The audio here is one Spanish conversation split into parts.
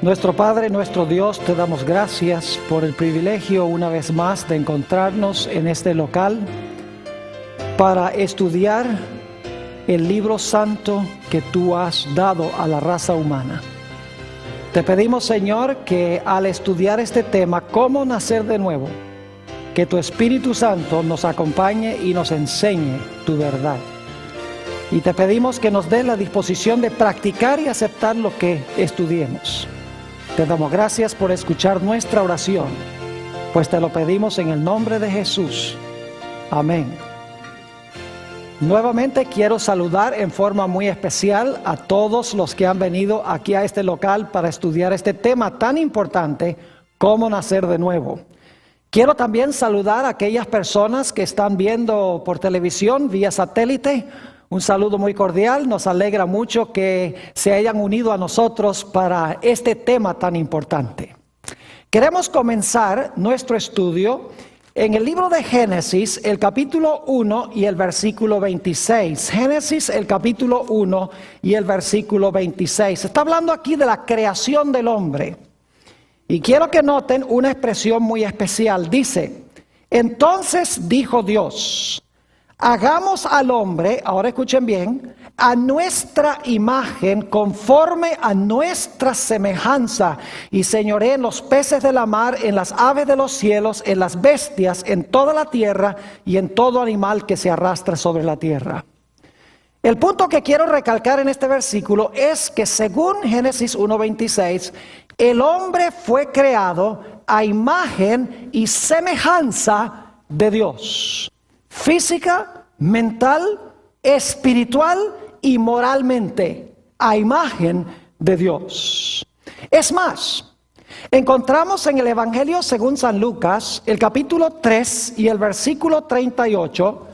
Nuestro Padre, nuestro Dios, te damos gracias por el privilegio una vez más de encontrarnos en este local para estudiar el libro santo que tú has dado a la raza humana. Te pedimos, Señor, que al estudiar este tema, cómo nacer de nuevo, que tu Espíritu Santo nos acompañe y nos enseñe tu verdad. Y te pedimos que nos dé la disposición de practicar y aceptar lo que estudiemos. Te damos gracias por escuchar nuestra oración, pues te lo pedimos en el nombre de Jesús. Amén. Nuevamente quiero saludar en forma muy especial a todos los que han venido aquí a este local para estudiar este tema tan importante, cómo nacer de nuevo. Quiero también saludar a aquellas personas que están viendo por televisión, vía satélite. Un saludo muy cordial, nos alegra mucho que se hayan unido a nosotros para este tema tan importante. Queremos comenzar nuestro estudio en el libro de Génesis, el capítulo 1 y el versículo 26. Génesis, el capítulo 1 y el versículo 26. Está hablando aquí de la creación del hombre. Y quiero que noten una expresión muy especial. Dice, entonces dijo Dios, hagamos al hombre, ahora escuchen bien, a nuestra imagen, conforme a nuestra semejanza, y señoree en los peces de la mar, en las aves de los cielos, en las bestias, en toda la tierra y en todo animal que se arrastra sobre la tierra. El punto que quiero recalcar en este versículo es que según Génesis 1:26, el hombre fue creado a imagen y semejanza de Dios. Física, mental, espiritual y moralmente, a imagen de Dios. Es más, encontramos en el Evangelio según San Lucas, el capítulo 3 y el versículo 38,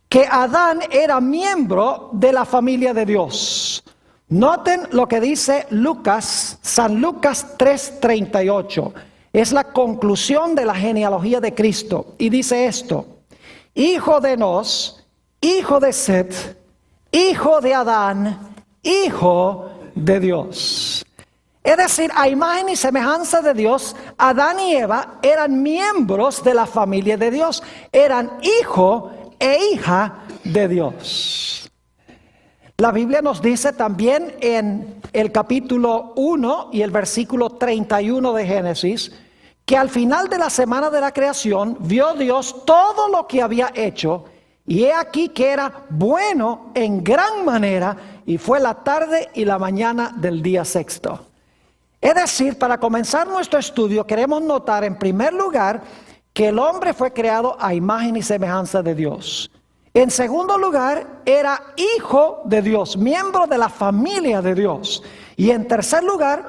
que Adán era miembro de la familia de Dios. Noten lo que dice Lucas, San Lucas 3:38. Es la conclusión de la genealogía de Cristo. Y dice esto: hijo de Enos, hijo de Set, hijo de Adán, hijo de Dios. Es decir, a imagen y semejanza de Dios, Adán y Eva eran miembros de la familia de Dios. Eran hijo e hija de Dios. La Biblia nos dice también en el capítulo 1 y el versículo 31 de Génesis, que al final de la semana de la creación vio Dios todo lo que había hecho, y he aquí que era bueno en gran manera, y fue la tarde y la mañana del día sexto. Es decir, para comenzar nuestro estudio queremos notar en primer lugar que el hombre fue creado a imagen y semejanza de Dios. En segundo lugar, era hijo de Dios, miembro de la familia de Dios. Y en tercer lugar,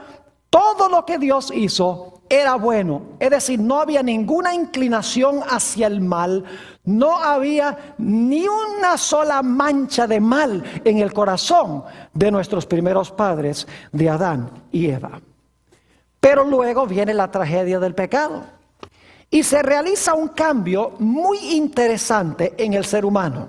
todo lo que Dios hizo era bueno. Es decir, no había ninguna inclinación hacia el mal. No había ni una sola mancha de mal en el corazón de nuestros primeros padres, de Adán y Eva. Pero luego viene la tragedia del pecado. Y se realiza un cambio muy interesante en el ser humano.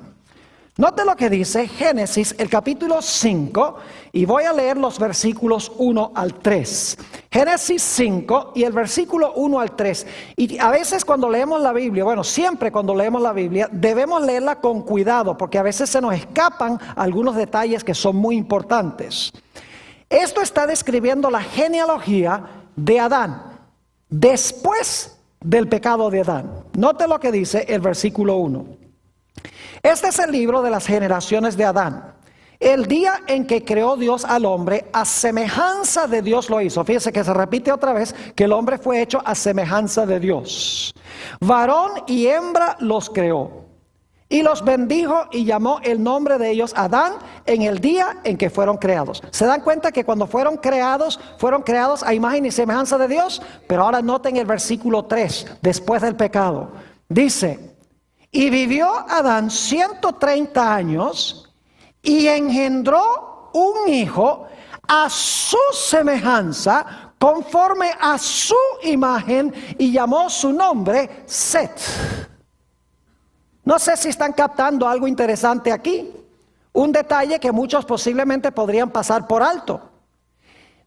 Note lo que dice Génesis, el capítulo 5, y voy a leer los versículos 1 al 3. Génesis 5 y el versículo 1 al 3. Y a veces cuando leemos la Biblia, bueno, siempre cuando leemos la Biblia, debemos leerla con cuidado, porque a veces se nos escapan algunos detalles que son muy importantes. Esto está describiendo la genealogía de Adán, después del pecado de Adán. Note lo que dice el versículo 1. Este es el libro de las generaciones de Adán. El día en que creó Dios al hombre, a semejanza de Dios lo hizo. Fíjese que se repite otra vez que el hombre fue hecho a semejanza de Dios. Varón y hembra los creó. Y los bendijo y llamó el nombre de ellos Adán en el día en que fueron creados. ¿Se dan cuenta que cuando fueron creados a imagen y semejanza de Dios? Pero ahora noten el versículo 3, después del pecado. Dice, y vivió Adán 130 años y engendró un hijo a su semejanza, conforme a su imagen, y llamó su nombre Set. No sé si están captando algo interesante aquí. Un detalle que muchos posiblemente podrían pasar por alto.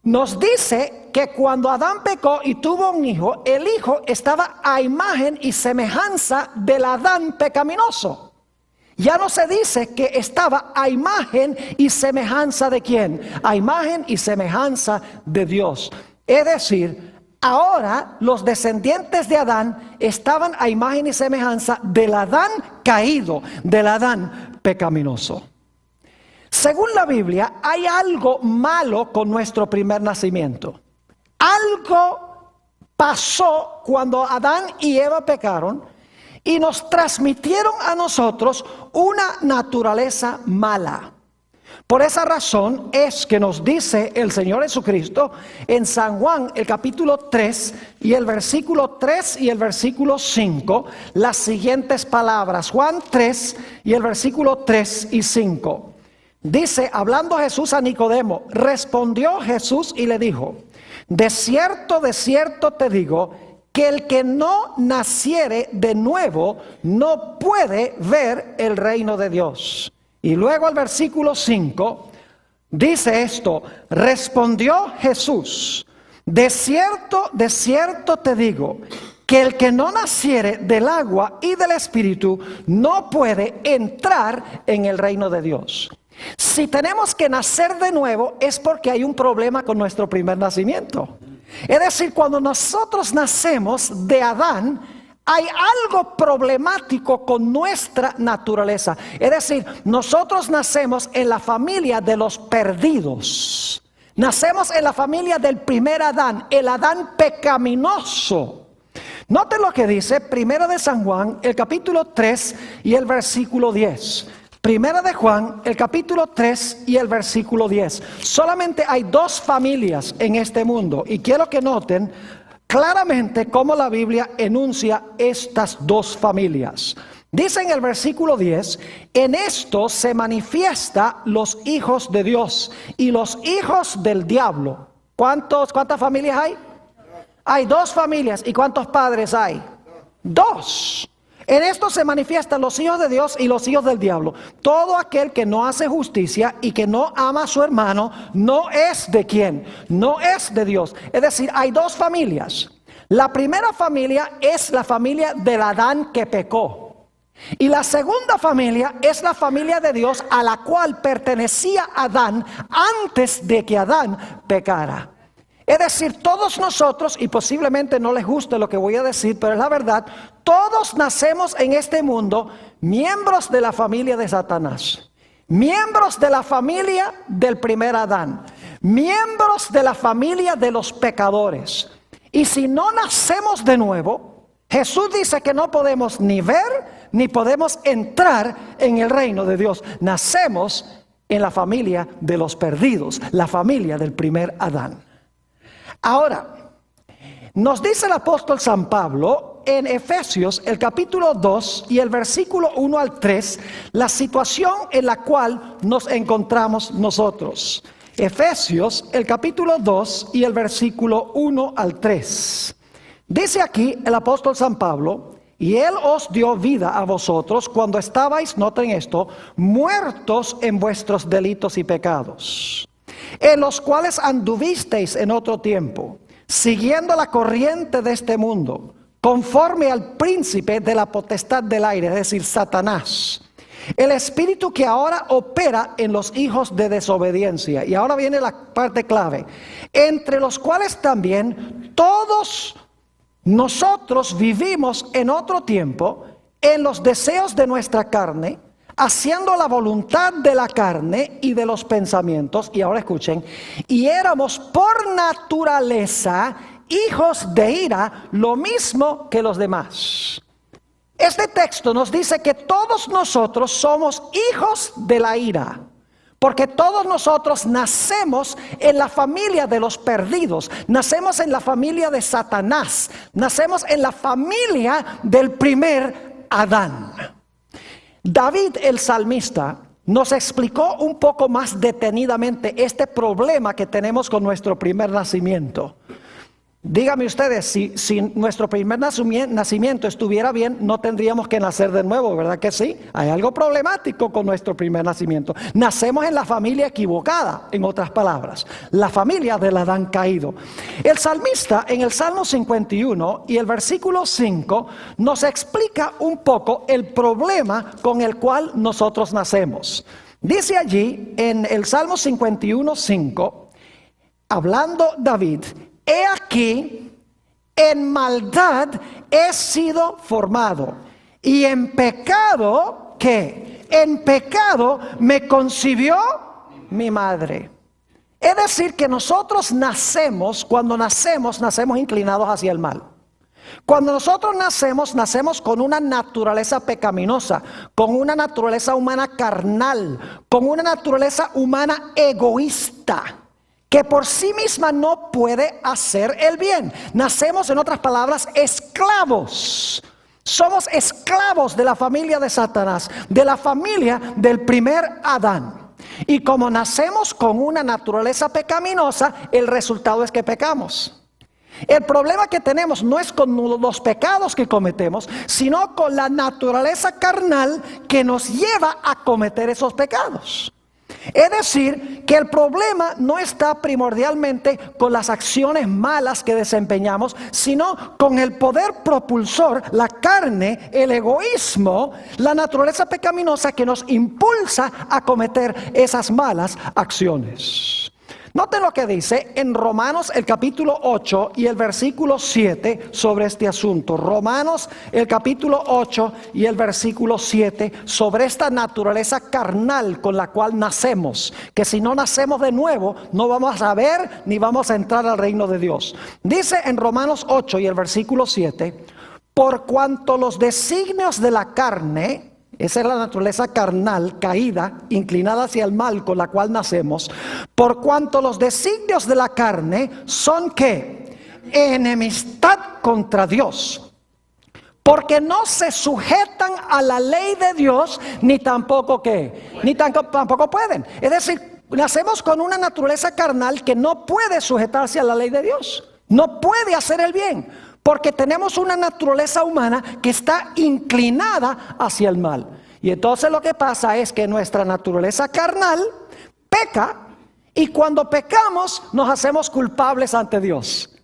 nos dice que cuando Adán pecó y tuvo un hijo, el hijo estaba a imagen y semejanza del Adán pecaminoso. Ya no se dice que estaba a imagen y semejanza de quién, a imagen y semejanza de Dios. Es decir, ahora los descendientes de Adán estaban a imagen y semejanza del Adán caído, del Adán pecaminoso. Según la Biblia, hay algo malo con nuestro primer nacimiento. Algo pasó cuando Adán y Eva pecaron y nos transmitieron a nosotros una naturaleza mala. Por esa razón es que nos dice el Señor Jesucristo en San Juan, el capítulo 3 y el versículo 3 y el versículo 5, las siguientes palabras. Juan 3 y el versículo 3 y 5. Dice, hablando Jesús a Nicodemo, respondió Jesús y le dijo, de cierto te digo, que el que no naciere de nuevo no puede ver el reino de Dios. Y luego el versículo 5 dice esto, respondió Jesús, de cierto te digo, que el que no naciere del agua y del espíritu no puede entrar en el reino de Dios. Si tenemos que nacer de nuevo es porque hay un problema con nuestro primer nacimiento. Es decir, cuando nosotros nacemos de Adán, hay algo problemático con nuestra naturaleza. Es decir, nosotros nacemos en la familia de los perdidos. Nacemos en la familia del primer Adán, el Adán pecaminoso. Noten lo que dice Primera de San Juan, el capítulo 3 y el versículo 10. Primera de Juan, el capítulo 3 y el versículo 10. Solamente hay dos familias en este mundo y quiero que noten claramente cómo la Biblia enuncia estas dos familias. Dice en el versículo 10, en esto se manifiesta los hijos de Dios y los hijos del diablo. ¿Cuántas familias hay? Hay dos familias. ¿Y cuántos padres hay? Dos. En esto se manifiestan los hijos de Dios y los hijos del diablo. Todo aquel que no hace justicia y que no ama a su hermano, no es de quién, no es de Dios. Es decir, hay dos familias. La primera familia es la familia del Adán que pecó. Y la segunda familia es la familia de Dios a la cual pertenecía Adán antes de que Adán pecara. Es decir, todos nosotros, y posiblemente no les guste lo que voy a decir, pero es la verdad, todos nacemos en este mundo miembros de la familia de Satanás, miembros de la familia del primer Adán, miembros de la familia de los pecadores. Y si no nacemos de nuevo, Jesús dice que no podemos ni ver ni podemos entrar en el reino de Dios. Nacemos en la familia de los perdidos, la familia del primer Adán. Ahora, nos dice el apóstol San Pablo en Efesios, el capítulo 2 y el versículo 1 al 3, la situación en la cual nos encontramos nosotros. Efesios, el capítulo 2 y el versículo 1 al 3. Dice aquí el apóstol San Pablo, y Él os dio vida a vosotros cuando estabais, noten esto, muertos en vuestros delitos y pecados, en los cuales anduvisteis en otro tiempo, siguiendo la corriente de este mundo, conforme al príncipe de la potestad del aire, es decir, Satanás, el espíritu que ahora opera en los hijos de desobediencia. Y ahora viene la parte clave, entre los cuales también todos nosotros vivimos en otro tiempo en los deseos de nuestra carne, haciendo la voluntad de la carne y de los pensamientos. Y ahora escuchen, y éramos por naturaleza hijos de ira, lo mismo que los demás. Este texto nos dice que todos nosotros somos hijos de la ira, porque todos nosotros nacemos en la familia de los perdidos, nacemos en la familia de Satanás, nacemos en la familia del primer Adán. David el salmista nos explicó un poco más detenidamente este problema que tenemos con nuestro primer nacimiento. Díganme ustedes, si nuestro primer nacimiento estuviera bien, no tendríamos que nacer de nuevo, ¿verdad que sí? Hay algo problemático con nuestro primer nacimiento. Nacemos en la familia equivocada, en otras palabras, la familia del Adán caído. El salmista en el Salmo 51 y el versículo 5 nos explica un poco el problema con el cual nosotros nacemos. Dice allí en el Salmo 51, 5, hablando David: he aquí, en maldad he sido formado, y en pecado, ¿qué? En pecado me concibió mi madre. Es decir, que nosotros cuando nacemos inclinados hacia el mal. Cuando nosotros nacemos con una naturaleza pecaminosa, con una naturaleza humana carnal, con una naturaleza humana egoísta, que por sí misma no puede hacer el bien. Nacemos, en otras palabras, esclavos. Somos esclavos de la familia de Satanás, de la familia del primer Adán. Y como nacemos con una naturaleza pecaminosa, el resultado es que pecamos. El problema que tenemos no es con los pecados que cometemos, sino con la naturaleza carnal que nos lleva a cometer esos pecados. Es decir, que el problema no está primordialmente con las acciones malas que desempeñamos, sino con el poder propulsor, la carne, el egoísmo, la naturaleza pecaminosa que nos impulsa a cometer esas malas acciones. Noten lo que dice en Romanos el capítulo 8 y el versículo 7 sobre este asunto. Romanos el capítulo 8 y el versículo 7 sobre esta naturaleza carnal con la cual nacemos. Que si no nacemos de nuevo, no vamos a ver ni vamos a entrar al reino de Dios. Dice en Romanos 8 y el versículo 7: por cuanto los designios de la carne, esa es la naturaleza carnal, caída, inclinada hacia el mal con la cual nacemos, por cuanto los designios de la carne son ¿qué? Enemistad contra Dios, porque no se sujetan a la ley de Dios, ni tampoco ¿qué? Ni tampoco pueden. Es decir, nacemos con una naturaleza carnal que no puede sujetarse a la ley de Dios, no puede hacer el bien. Porque tenemos una naturaleza humana que está inclinada hacia el mal. Y entonces lo que pasa es que nuestra naturaleza carnal peca, y cuando pecamos nos hacemos culpables ante Dios.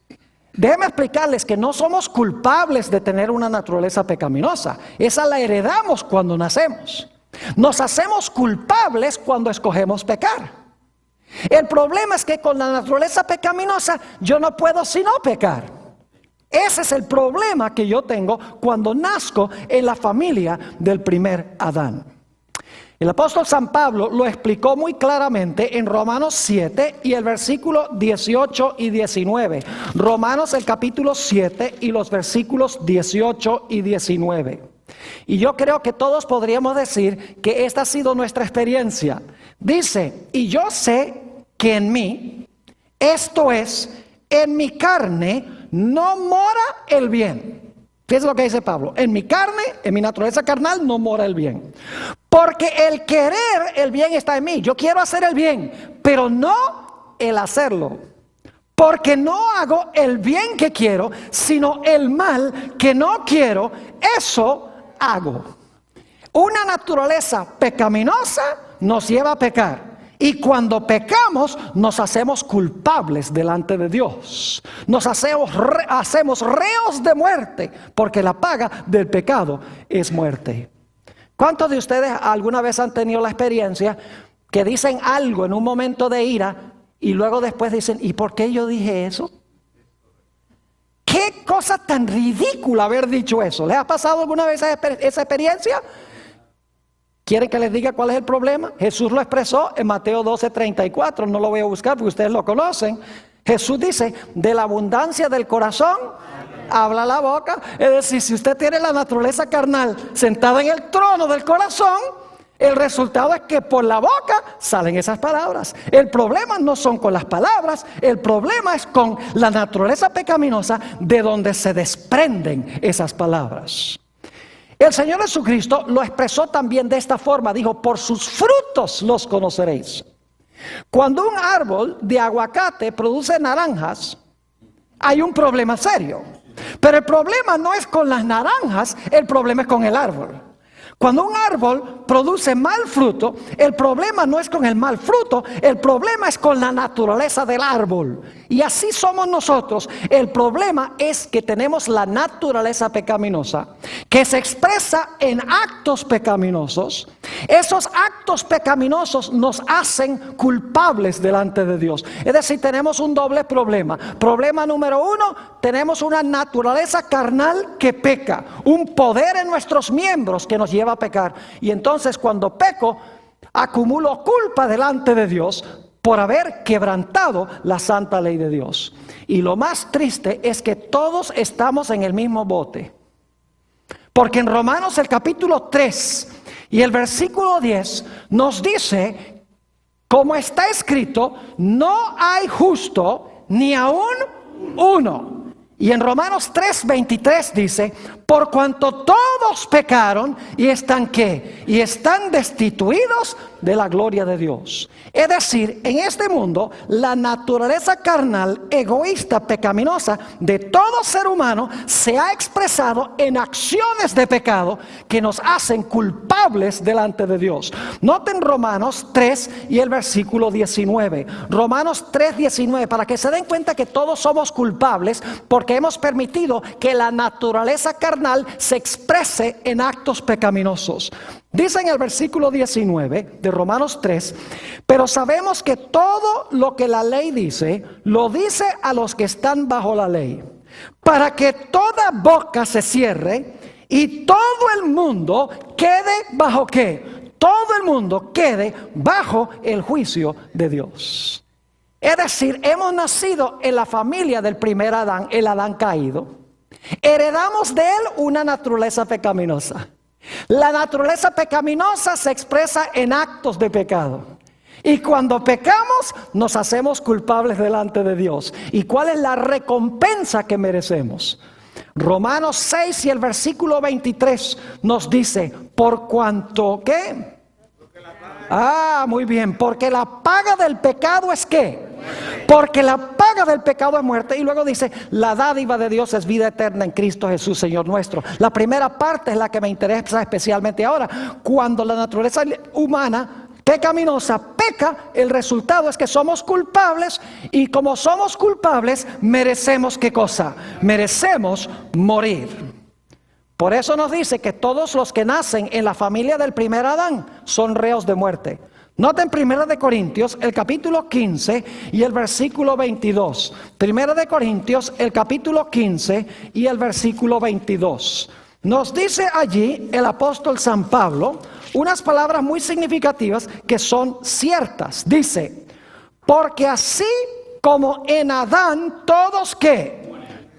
Déjenme explicarles que no somos culpables de tener una naturaleza pecaminosa. Esa la heredamos cuando nacemos. Nos hacemos culpables cuando escogemos pecar. El problema es que con la naturaleza pecaminosa yo no puedo sino pecar. Ese es el problema que yo tengo cuando nazco en la familia del primer Adán. El apóstol San Pablo lo explicó muy claramente en Romanos 7 y el versículo 18 y 19. Romanos el capítulo 7 y los versículos 18 y 19. Y yo creo que todos podríamos decir que esta ha sido nuestra experiencia. Dice: y yo sé que en mí, esto es, en mi carne, no mora el bien. ¿Qué es lo que dice Pablo? En mi carne, en mi naturaleza carnal, no mora el bien. Porque el querer el bien está en mí. Yo quiero hacer el bien, pero no el hacerlo. Porque no hago el bien que quiero, sino el mal que no quiero, eso hago. Una naturaleza pecaminosa nos lleva a pecar. Y cuando pecamos nos hacemos culpables delante de Dios. Nos hacemos reos de muerte, porque la paga del pecado es muerte. ¿Cuántos de ustedes alguna vez han tenido la experiencia que dicen algo en un momento de ira y luego después dicen: ¿y por qué yo dije eso? ¿Qué cosa tan ridícula haber dicho eso? ¿Les ha pasado alguna vez esa experiencia? ¿Quieren que les diga cuál es el problema? Jesús lo expresó en Mateo 12:34. No lo voy a buscar porque ustedes lo conocen. Jesús dice: de la abundancia del corazón habla la boca. Es decir, si usted tiene la naturaleza carnal sentada en el trono del corazón, el resultado es que por la boca salen esas palabras. El problema no son con las palabras, el problema es con la naturaleza pecaminosa de donde se desprenden esas palabras. El Señor Jesucristo lo expresó también de esta forma. Dijo: por sus frutos los conoceréis. Cuando un árbol de aguacate produce naranjas, hay un problema serio. Pero el problema no es con las naranjas, el problema es con el árbol. Cuando un árbol produce mal fruto, el problema no es con el mal fruto, el problema es con la naturaleza del árbol. Y así somos nosotros. El problema es que tenemos la naturaleza pecaminosa, que se expresa en actos pecaminosos. Esos actos pecaminosos nos hacen culpables delante de Dios. Es decir, tenemos un doble problema. Problema número uno, tenemos una naturaleza carnal que peca, un poder en nuestros miembros que nos lleva a pecar. Y entonces cuando peco, acumulo culpa delante de Dios por haber quebrantado la santa ley de Dios. Y lo más triste es que todos estamos en el mismo bote. Porque en Romanos el capítulo 3 y el versículo 10 nos dice, como está escrito, no hay justo ni aún uno. Y en Romanos 3:23 dice, por cuanto todos pecaron y están ¿qué? Y están destituidos de la gloria de Dios. Es decir, en este mundo, la naturaleza carnal, egoísta, pecaminosa de todo ser humano se ha expresado en acciones de pecado que nos hacen culpables delante de Dios. Noten Romanos 3 y el versículo 19. Romanos 3:19, para que se den cuenta que todos somos culpables porque hemos permitido que la naturaleza carnal se exprese en actos pecaminosos. Dice en el versículo 19 de Romanos 3, pero sabemos que todo lo que la ley dice, lo dice a los que están bajo la ley, para que toda boca se cierre y todo el mundo quede bajo ¿qué? Todo el mundo quede bajo el juicio de Dios. Es decir, hemos nacido en la familia del primer Adán, el Adán caído. Heredamos de él una naturaleza pecaminosa. La naturaleza pecaminosa se expresa en actos de pecado. Y cuando pecamos, nos hacemos culpables delante de Dios. ¿Y cuál es la recompensa que merecemos? Romanos 6 y el versículo 23 nos dice, por cuanto, ¿qué? Muy bien, porque la paga del pecado es ¿qué? Porque la paga del pecado es muerte. Y luego dice, la dádiva de Dios es vida eterna en Cristo Jesús, Señor nuestro. La primera parte es la que me interesa especialmente ahora. Cuando la naturaleza humana pecaminosa peca, el resultado es que somos culpables. Y como somos culpables, merecemos ¿qué cosa? Merecemos morir. Por eso nos dice que todos los que nacen en la familia del primer Adán son reos de muerte. Noten 1 de Corintios, el capítulo 15 y el versículo 22. 1 de Corintios, el capítulo 15 y el versículo 22. Nos dice allí el apóstol San Pablo unas palabras muy significativas que son ciertas. Dice, porque así como en Adán todos ¿qué?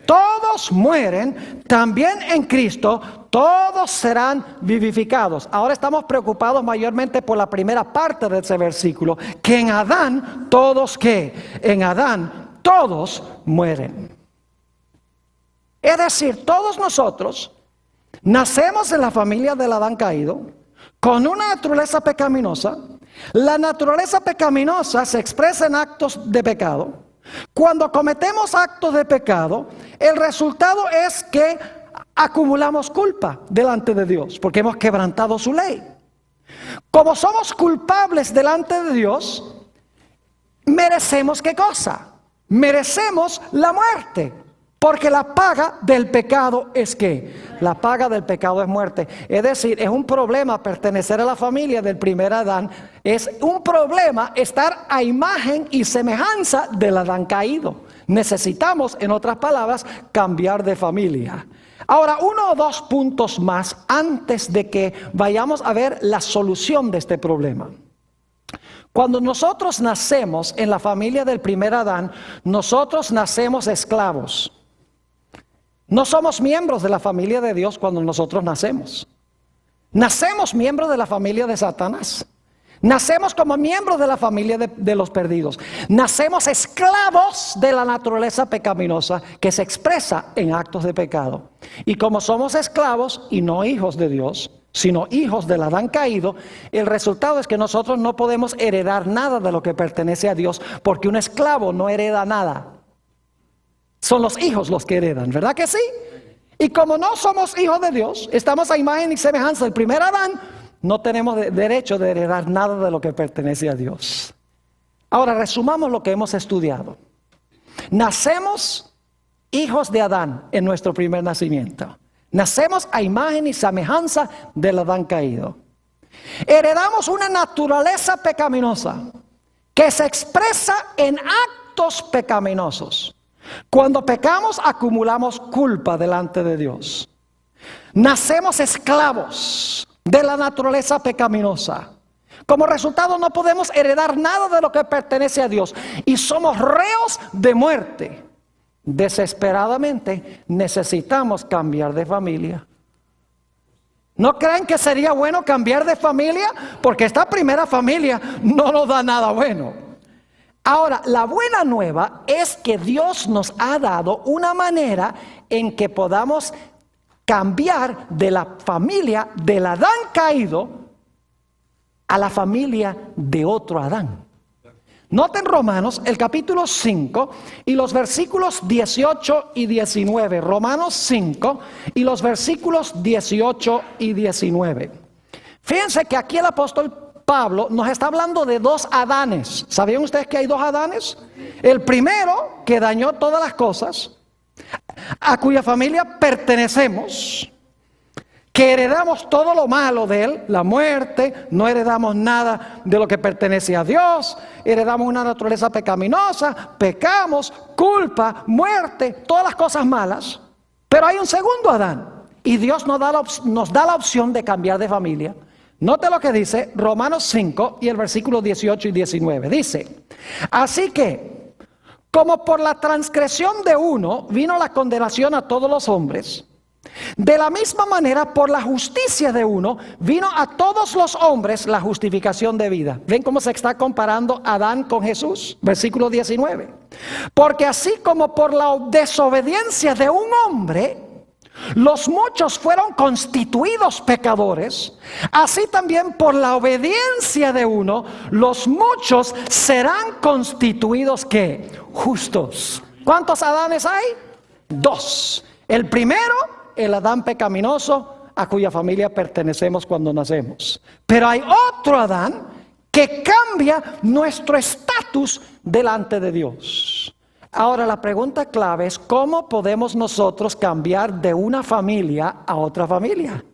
Todos mueren, también en Cristo todos serán vivificados. Ahora estamos preocupados mayormente por la primera parte de ese versículo, que en Adán todos ¿qué? En Adán todos mueren. Es decir, todos nosotros nacemos en la familia del Adán caído, con una naturaleza pecaminosa. La naturaleza pecaminosa se expresa en actos de pecado. Cuando cometemos actos de pecado, el resultado es que acumulamos culpa delante de Dios, porque hemos quebrantado su ley. Como somos culpables delante de Dios, merecemos ¿qué cosa? Merecemos la muerte. Porque la paga del pecado es ¿qué? La paga del pecado es muerte. Es decir, es un problema pertenecer a la familia del primer Adán. Es un problema estar a imagen y semejanza del Adán caído. Necesitamos, en otras palabras, cambiar de familia. Ahora, 1 o 2 puntos más antes de que vayamos a ver la solución de este problema. Cuando nosotros nacemos en la familia del primer Adán, nosotros nacemos esclavos. No somos miembros de la familia de Dios cuando nosotros nacemos. Nacemos miembros de la familia de Satanás. Nacemos como miembros de la familia de los perdidos. Nacemos esclavos de la naturaleza pecaminosa que se expresa en actos de pecado. Y como somos esclavos y no hijos de Dios, sino hijos del Adán caído, el resultado es que nosotros no podemos heredar nada de lo que pertenece a Dios, porque un esclavo no hereda nada. Son los hijos los que heredan, ¿verdad que sí? Y como no somos hijos de Dios, estamos a imagen y semejanza del primer Adán, no tenemos derecho de heredar nada de lo que pertenece a Dios. Ahora resumamos lo que hemos estudiado. Nacemos hijos de Adán en nuestro primer nacimiento. Nacemos a imagen y semejanza del Adán caído. Heredamos una naturaleza pecaminosa que se expresa en actos pecaminosos. Cuando pecamos, acumulamos culpa delante de Dios. Nacemos esclavos de la naturaleza pecaminosa. Como resultado, no podemos heredar nada de lo que pertenece a Dios y somos reos de muerte. Desesperadamente necesitamos cambiar de familia. ¿No creen que sería bueno cambiar de familia? Porque esta primera familia no nos da nada bueno. Ahora, la buena nueva es que Dios nos ha dado una manera en que podamos cambiar de la familia del Adán caído a la familia de otro Adán. Noten Romanos, el capítulo 5 y los versículos 18 y 19. Romanos 5 y los versículos 18 y 19. Fíjense que aquí el apóstol Pablo nos está hablando de dos Adanes. ¿Sabían ustedes que hay dos Adanes? El primero, que dañó todas las cosas, a cuya familia pertenecemos, que heredamos todo lo malo de él, la muerte, no heredamos nada de lo que pertenece a Dios, heredamos una naturaleza pecaminosa, pecamos, culpa, muerte, todas las cosas malas. Pero hay un segundo Adán y Dios nos da la opción de cambiar de familia. Note lo que dice Romanos 5 y el versículo 18 y 19. Dice, así que, como por la transgresión de uno vino la condenación a todos los hombres, de la misma manera por la justicia de uno vino a todos los hombres la justificación de vida. ¿Ven cómo se está comparando Adán con Jesús? Versículo 19. Porque así como por la desobediencia de un hombre los muchos fueron constituidos pecadores, así también por la obediencia de uno, los muchos serán constituidos ¿qué? Justos. ¿Cuántos Adanes hay? Dos. El primero, el Adán pecaminoso, a cuya familia pertenecemos cuando nacemos. Pero hay otro Adán que cambia nuestro estatus delante de Dios. Ahora la pregunta clave es, ¿cómo podemos nosotros cambiar de una familia a otra familia?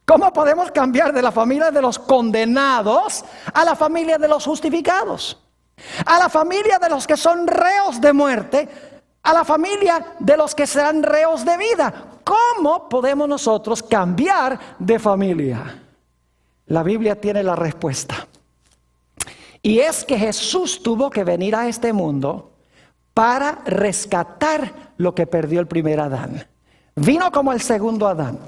¿Cómo podemos cambiar de la familia de los condenados a la familia de los justificados? A la familia de los que son reos de muerte, a la familia de los que serán reos de vida. ¿Cómo podemos nosotros cambiar de familia? La Biblia tiene la respuesta. Y es que Jesús tuvo que venir a este mundo para rescatar lo que perdió el primer Adán. Vino como el segundo Adán.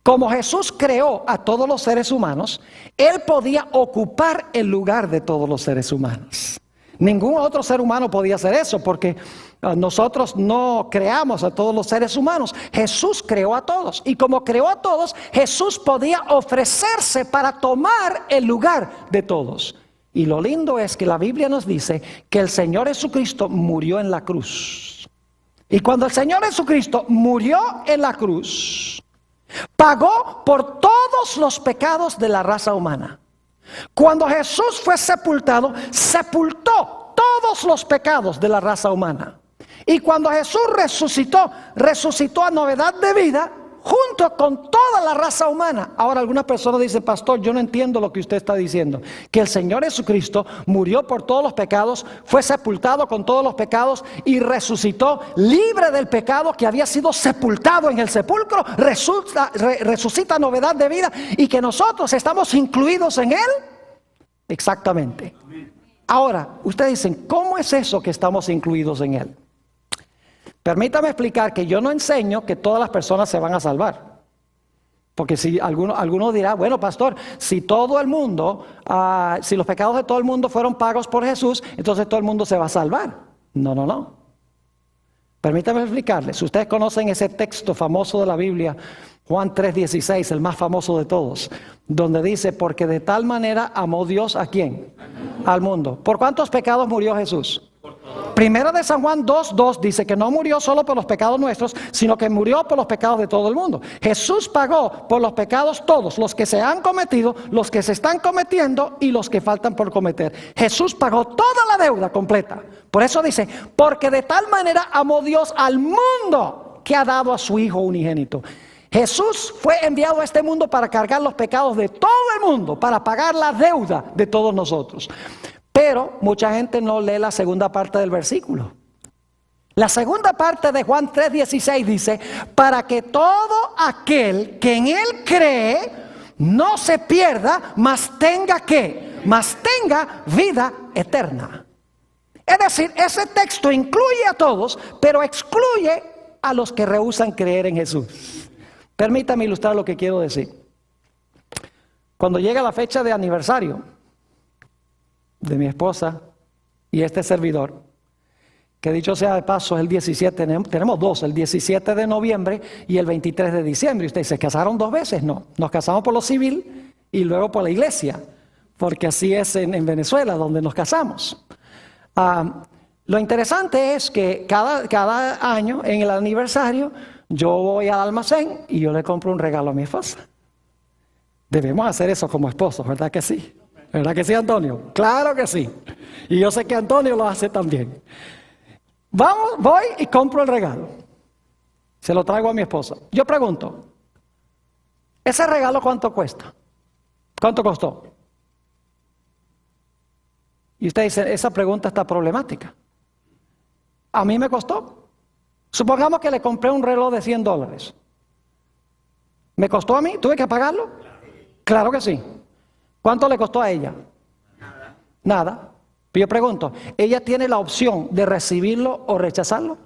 Como Jesús creó a todos los seres humanos, Él podía ocupar el lugar de todos los seres humanos. Ningún otro ser humano podía hacer eso porque nosotros no creamos a todos los seres humanos. Jesús creó a todos. Y como creó a todos, Jesús podía ofrecerse para tomar el lugar de todos. Y lo lindo es que la Biblia nos dice que el Señor Jesucristo murió en la cruz. Y cuando el Señor Jesucristo murió en la cruz, pagó por todos los pecados de la raza humana. Cuando Jesús fue sepultado, sepultó todos los pecados de la raza humana. Y cuando Jesús resucitó a novedad de vida, junto con toda la raza humana. Ahora algunas personas dicen, pastor, yo no entiendo lo que usted está diciendo. Que el Señor Jesucristo murió por todos los pecados, fue sepultado con todos los pecados y resucitó libre del pecado que había sido sepultado en el sepulcro, resucita novedad de vida y que nosotros estamos incluidos en Él. Exactamente. Ahora, ustedes dicen, ¿cómo es eso que estamos incluidos en Él? Permítame explicar que yo no enseño que todas las personas se van a salvar. Porque si alguno dirá, bueno, pastor, si todo el mundo, si los pecados de todo el mundo fueron pagos por Jesús, entonces todo el mundo se va a salvar. No. Permítame explicarles. Ustedes conocen ese texto famoso de la Biblia, Juan 3:16, el más famoso de todos, donde dice, porque de tal manera amó Dios ¿a quién? Al mundo. ¿Por cuántos pecados murió Jesús? Primera de San Juan 2:2 dice que no murió solo por los pecados nuestros, sino que murió por los pecados de todo el mundo. Jesús pagó por los pecados todos, los que se han cometido, los que se están cometiendo y los que faltan por cometer. Jesús pagó toda la deuda completa. Por eso dice, porque de tal manera amó Dios al mundo que ha dado a su Hijo unigénito. Jesús fue enviado a este mundo para cargar los pecados de todo el mundo, para pagar la deuda de todos nosotros. Pero mucha gente no lee la segunda parte del versículo. La segunda parte de Juan 3:16 dice, para que todo aquel que en él cree no se pierda, mas tenga ¿qué? Mas tenga vida eterna. Es decir, ese texto incluye a todos, pero excluye a los que rehúsan creer en Jesús. Permítame ilustrar lo que quiero decir. Cuando llega la fecha de aniversario de mi esposa y este servidor, que dicho sea de paso es el 17, tenemos dos, el 17 de noviembre y el 23 de diciembre. Y ustedes se casaron 2 veces, no, nos casamos por lo civil y luego por la iglesia, porque así es en Venezuela donde nos casamos. Lo interesante es que cada año en el aniversario yo voy al almacén y yo le compro un regalo a mi esposa. Debemos hacer eso como esposos, ¿verdad que sí? ¿Verdad que sí, Antonio? Claro que sí. Y yo sé que Antonio lo hace también. Voy y compro el regalo. Se lo traigo a mi esposa. Yo pregunto, ¿ese regalo cuánto cuesta? ¿Cuánto costó? Y usted dice, esa pregunta está problemática. A mí me costó. Supongamos que le compré un reloj de $100. ¿Me costó a mí? ¿Tuve que pagarlo? Claro que sí. ¿Cuánto le costó a ella? Nada. Pero yo pregunto, ¿ella tiene la opción de recibirlo o rechazarlo?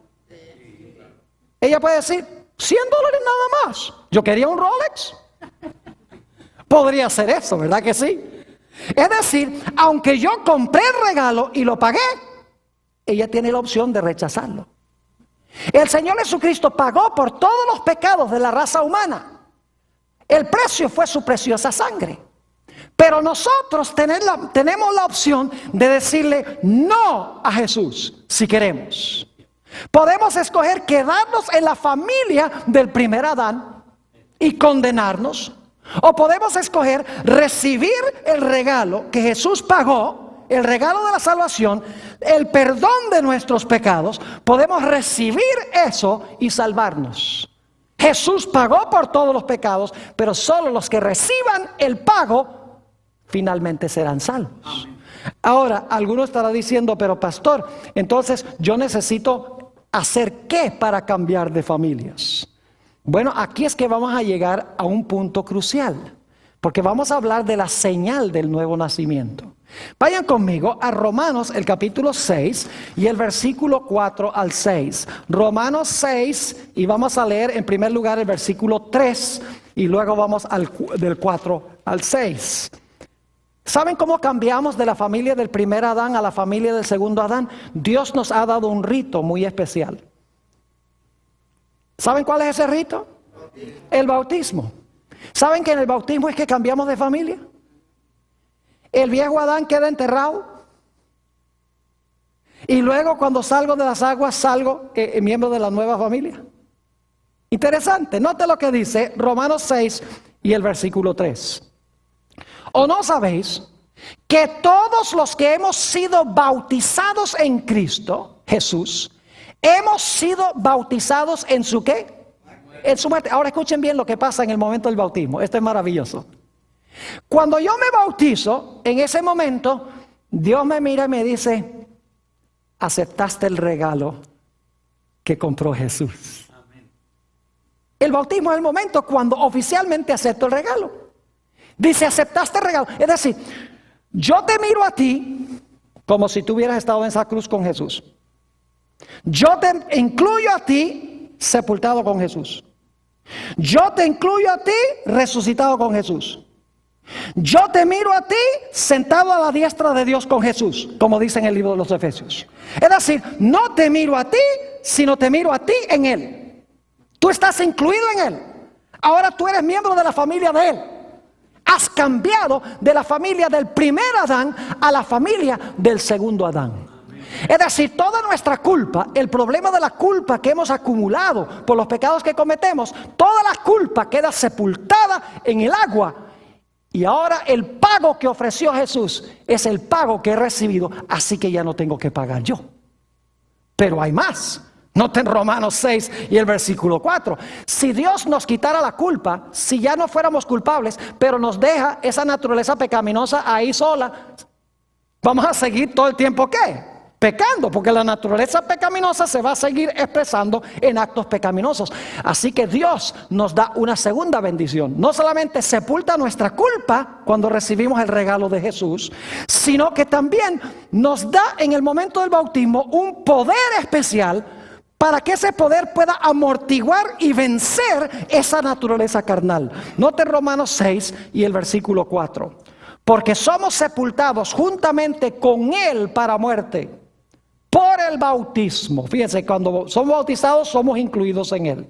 Ella puede decir, $100 nada más. Yo quería un Rolex. Podría hacer eso, ¿verdad que sí? Es decir, aunque yo compré el regalo y lo pagué, ella tiene la opción de rechazarlo. El Señor Jesucristo pagó por todos los pecados de la raza humana. El precio fue su preciosa sangre. Pero nosotros tenemos la opción de decirle no a Jesús si queremos. Podemos escoger quedarnos en la familia del primer Adán y condenarnos. O podemos escoger recibir el regalo que Jesús pagó, el regalo de la salvación, el perdón de nuestros pecados. Podemos recibir eso y salvarnos. Jesús pagó por todos los pecados, pero solo los que reciban el pago finalmente serán salvos. Ahora, alguno estará diciendo, pero pastor, entonces yo necesito hacer ¿qué para cambiar de familias? Bueno, aquí es que vamos a llegar a un punto crucial, porque vamos a hablar de la señal del nuevo nacimiento. Vayan conmigo a Romanos, el capítulo 6 y el versículo 4 al 6. Romanos 6, y vamos a leer en primer lugar el versículo 3 y luego vamos del 4 al 6. ¿Saben cómo cambiamos de la familia del primer Adán a la familia del segundo Adán? Dios nos ha dado un rito muy especial. ¿Saben cuál es ese rito? El bautismo. ¿Saben que en el bautismo es que cambiamos de familia? El viejo Adán queda enterrado. Y luego cuando salgo de las aguas salgo miembro de la nueva familia. Interesante, note lo que dice Romanos 6 y el versículo 3. ¿O no sabéis que todos los que hemos sido bautizados en Cristo Jesús, hemos sido bautizados en su ¿qué? En su muerte. Ahora escuchen bien lo que pasa en el momento del bautismo. Esto es maravilloso. Cuando yo me bautizo, en ese momento, Dios me mira y me dice, aceptaste el regalo que compró Jesús. El bautismo es el momento cuando oficialmente acepto el regalo. Dice, aceptaste el regalo. Es decir, yo te miro a ti como si tú hubieras estado en esa cruz con Jesús. Yo te incluyo a ti sepultado con Jesús. Yo te incluyo a ti resucitado con Jesús. Yo te miro a ti sentado a la diestra de Dios con Jesús, como dice en el libro de los Efesios. Es decir, no te miro a ti, sino te miro a ti en Él. Tú estás incluido en Él. Ahora tú eres miembro de la familia de Él. Has cambiado de la familia del primer Adán a la familia del segundo Adán. Es decir, toda nuestra culpa, el problema de la culpa que hemos acumulado por los pecados que cometemos, toda la culpa queda sepultada en el agua. Y ahora el pago que ofreció Jesús es el pago que he recibido, así que ya no tengo que pagar yo. Pero hay más. Noten Romanos 6 y el versículo 4. Si Dios nos quitara la culpa, si ya no fuéramos culpables, pero nos deja esa naturaleza pecaminosa ahí sola, vamos a seguir todo el tiempo ¿qué? Pecando, porque la naturaleza pecaminosa se va a seguir expresando en actos pecaminosos. Así que Dios nos da una segunda bendición. No solamente sepulta nuestra culpa cuando recibimos el regalo de Jesús, sino que también nos da en el momento del bautismo un poder especial para que ese poder pueda amortiguar y vencer esa naturaleza carnal. Note Romanos 6 y el versículo 4. Porque somos sepultados juntamente con Él para muerte por el bautismo. Fíjense, cuando somos bautizados somos incluidos en Él.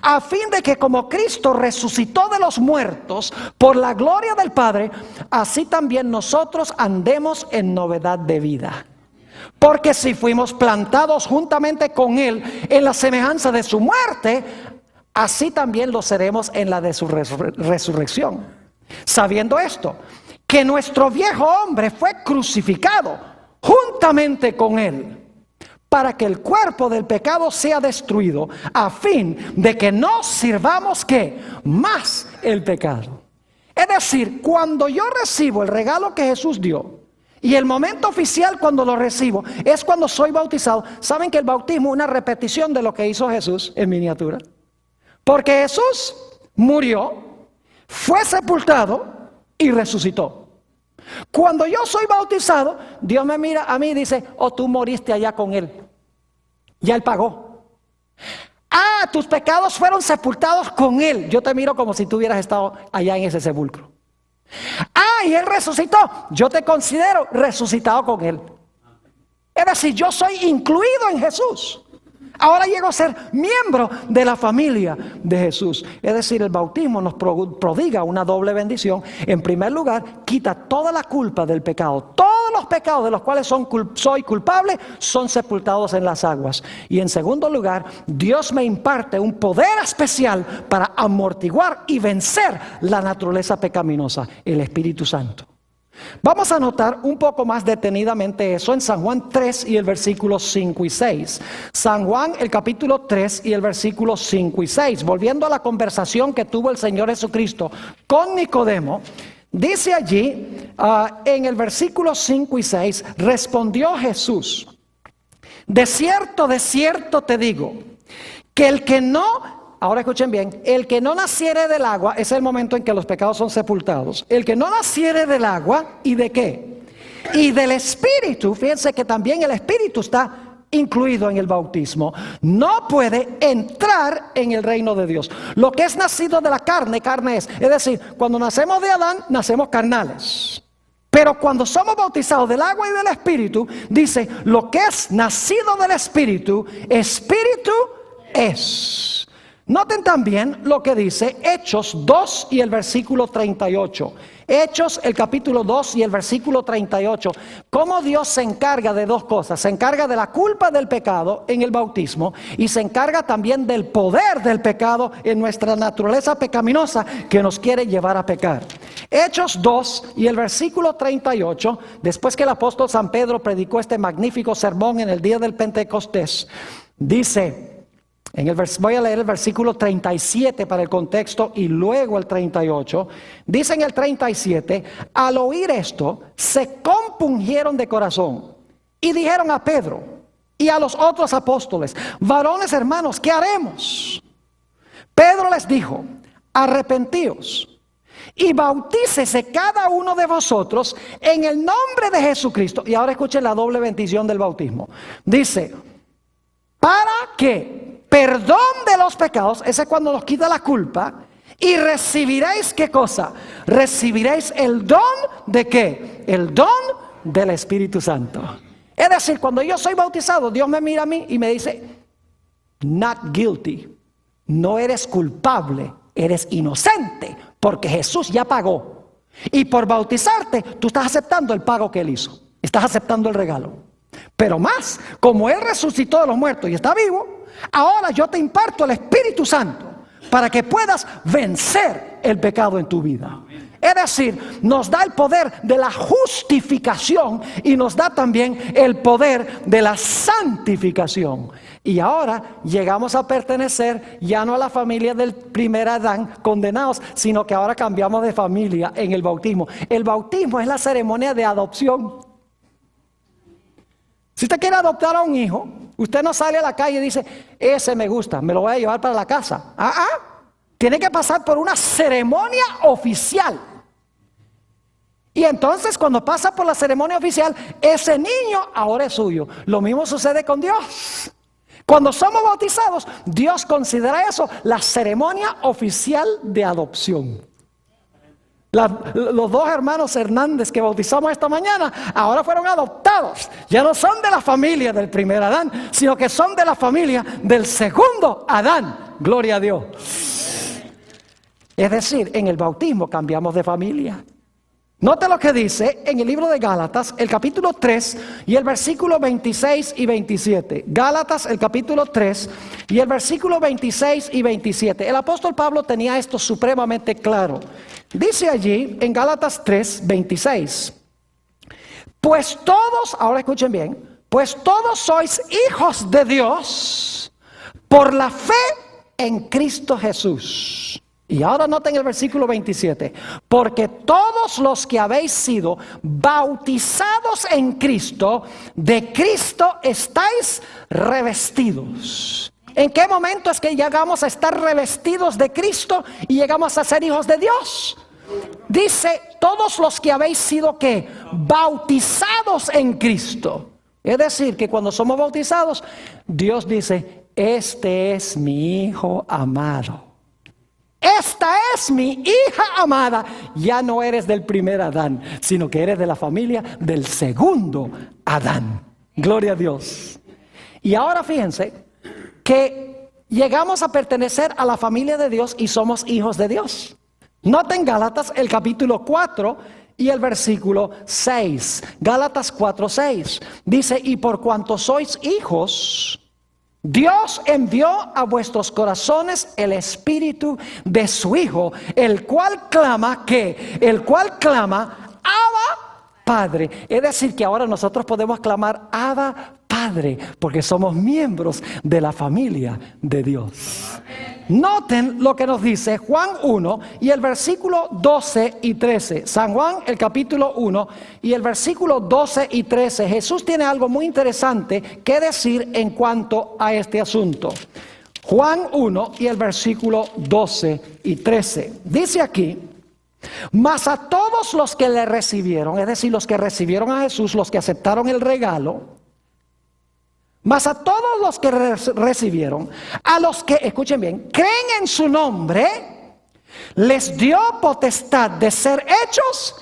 A fin de que como Cristo resucitó de los muertos por la gloria del Padre, así también nosotros andemos en novedad de vida. Porque si fuimos plantados juntamente con Él en la semejanza de su muerte, así también lo seremos en la de su resurrección. Sabiendo esto, que nuestro viejo hombre fue crucificado juntamente con Él, para que el cuerpo del pecado sea destruido, a fin de que no sirvamos ¿qué? Más el pecado. Es decir, cuando yo recibo el regalo que Jesús dio, y el momento oficial cuando lo recibo es cuando soy bautizado. ¿Saben que el bautismo es una repetición de lo que hizo Jesús en miniatura? Porque Jesús murió, fue sepultado y resucitó. Cuando yo soy bautizado, Dios me mira a mí y dice: oh, tú moriste allá con Él. Ya Él pagó. Ah, tus pecados fueron sepultados con Él. Yo te miro como si tú hubieras estado allá en ese sepulcro. Ah, y Él resucitó. Yo te considero resucitado con Él. Es decir, yo soy incluido en Jesús. Ahora llego a ser miembro de la familia de Jesús. Es decir, el bautismo nos prodiga una doble bendición. En primer lugar, quita toda la culpa del pecado. Todos los pecados de los cuales soy culpable son sepultados en las aguas. Y en segundo lugar, Dios me imparte un poder especial para amortiguar y vencer la naturaleza pecaminosa, el Espíritu Santo. Vamos a notar un poco más detenidamente eso en San Juan 3 y el versículo 5 y 6. San Juan, el capítulo 3 y el versículo 5 y 6. Volviendo a la conversación que tuvo el Señor Jesucristo con Nicodemo, dice allí en el versículo 5 y 6, respondió Jesús: de cierto te digo, que el que no... Ahora escuchen bien, el que no naciere del agua, es el momento en que los pecados son sepultados. El que no naciere del agua, ¿y de qué? Y del Espíritu, fíjense que también el Espíritu está incluido en el bautismo, no puede entrar en el reino de Dios. Lo que es nacido de la carne, carne es. Es decir, cuando nacemos de Adán, nacemos carnales. Pero cuando somos bautizados del agua y del Espíritu, dice, lo que es nacido del Espíritu, Espíritu es. Noten también lo que dice Hechos 2 y el versículo 38. Hechos, el capítulo 2 y el versículo 38. Cómo Dios se encarga de dos cosas. Se encarga de la culpa del pecado en el bautismo y se encarga también del poder del pecado en nuestra naturaleza pecaminosa que nos quiere llevar a pecar. Hechos 2 y el versículo 38, después que el apóstol San Pedro predicó este magnífico sermón en el día del Pentecostés, dice... voy a leer el versículo 37 para el contexto y luego el 38. Dice en el 37, al oír esto, se compungieron de corazón y dijeron a Pedro y a los otros apóstoles: varones hermanos, ¿qué haremos? Pedro les dijo: arrepentíos y bautícese cada uno de vosotros en el nombre de Jesucristo. Y ahora escuchen la doble bendición del bautismo. Dice, para que perdón de los pecados, ese es cuando nos quita la culpa, y recibiréis, ¿qué cosa? Recibiréis el don de ¿qué? El don del Espíritu Santo. Es decir, cuando yo soy bautizado, Dios me mira a mí y me dice: not guilty, no eres culpable, eres inocente, porque Jesús ya pagó. Y por bautizarte, tú estás aceptando el pago que Él hizo, estás aceptando el regalo. Pero más, como Él resucitó de los muertos y está vivo, ahora yo te imparto el Espíritu Santo para que puedas vencer el pecado en tu vida. Es decir, nos da el poder de la justificación y nos da también el poder de la santificación. Y ahora llegamos a pertenecer ya no a la familia del primer Adán condenados, sino que ahora cambiamos de familia en el bautismo. El bautismo es la ceremonia de adopción. Si usted quiere adoptar a un hijo, usted no sale a la calle y dice, ese me gusta, me lo voy a llevar para la casa. Tiene que pasar por una ceremonia oficial. Y entonces cuando pasa por la ceremonia oficial, ese niño ahora es suyo. Lo mismo sucede con Dios. Cuando somos bautizados, Dios considera eso la ceremonia oficial de adopción. Los dos hermanos Hernández que bautizamos esta mañana ahora fueron adoptados. Ya no son de la familia del primer Adán, sino que son de la familia del segundo Adán. Gloria a Dios. Es decir, en el bautismo cambiamos de familia. Note lo que dice en el libro de Gálatas, el capítulo 3 y el versículo 26 y 27. Gálatas, el capítulo 3 y el versículo 26 y 27. El apóstol Pablo tenía esto supremamente claro. Dice allí en Gálatas 3, 26. Pues todos, ahora escuchen bien, pues todos sois hijos de Dios por la fe en Cristo Jesús. Y ahora noten el versículo 27. Porque todos los que habéis sido bautizados en Cristo, de Cristo estáis revestidos. ¿En qué momento es que llegamos a estar revestidos de Cristo y llegamos a ser hijos de Dios? Dice, todos los que habéis sido ¿qué? Bautizados en Cristo. Es decir, que cuando somos bautizados, Dios dice, este es mi Hijo amado. Esta es mi hija amada. Ya no eres del primer Adán, sino que eres de la familia del segundo Adán. Gloria a Dios. Y ahora fíjense que llegamos a pertenecer a la familia de Dios y somos hijos de Dios. Noten Gálatas el capítulo 4 y el versículo 6. Gálatas 4, 6. Dice, y por cuanto sois hijos, Dios envió a vuestros corazones el espíritu de su Hijo, el cual clama, ¿qué? El cual clama, Abba, Padre. Es decir, que ahora nosotros podemos clamar, Abba, Padre, porque somos miembros de la familia de Dios. Noten lo que nos dice Juan 1 y el versículo 12 y 13. San Juan, el capítulo 1 y el versículo 12 y 13. Jesús tiene algo muy interesante que decir en cuanto a este asunto. Juan 1 y el versículo 12 y 13. Dice aquí, mas a todos los que le recibieron, es decir, los que recibieron a Jesús, los que aceptaron el regalo, mas a todos los que recibieron, a los que, escuchen bien, creen en su nombre, les dio potestad de ser hechos